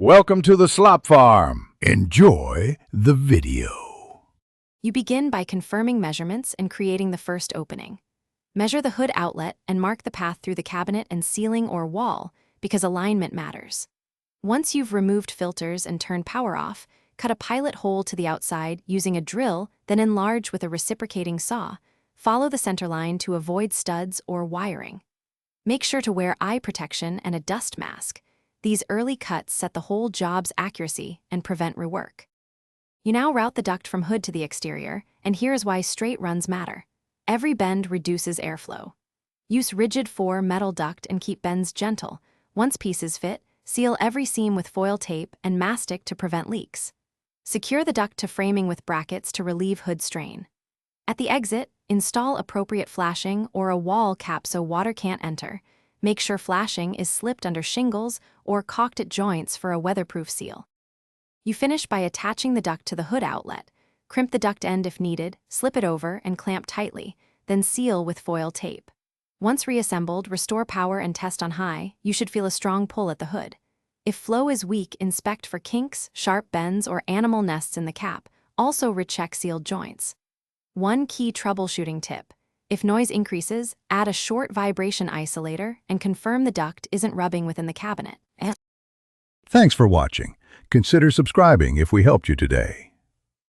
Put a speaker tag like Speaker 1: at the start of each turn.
Speaker 1: Welcome to the Slop Farm. Enjoy the video.
Speaker 2: You begin by confirming measurements and creating the first opening. Measure the hood outlet and mark the path through the cabinet and ceiling or wall because alignment matters. Once you've removed filters and turned power off, cut a pilot hole to the outside using a drill, then enlarge with a reciprocating saw. Follow the center line to avoid studs or wiring. Make sure to wear eye protection and a dust mask. These early cuts set the whole job's accuracy and prevent rework. You now route the duct from hood to the exterior, and here's why straight runs matter. Every bend reduces airflow. Use rigid 4 metal duct and keep bends gentle. Once pieces fit, seal every seam with foil tape and mastic to prevent leaks. Secure the duct to framing with brackets to relieve hood strain. At the exit, install appropriate flashing or a wall cap so water can't enter. Make sure flashing is slipped under shingles or caulked at joints for a weatherproof seal. You finish by attaching the duct to the hood outlet. Crimp the duct end if needed, slip it over and clamp tightly, then seal with foil tape. Once reassembled, restore power and test on high. You should feel a strong pull at the hood. If flow is weak, inspect for kinks, sharp bends, or animal nests in the cap. Also recheck sealed joints. One key troubleshooting tip. If noise increases, add a short vibration isolator and confirm the duct isn't rubbing within the cabinet.
Speaker 1: Thanks for watching. Consider subscribing if we helped you today.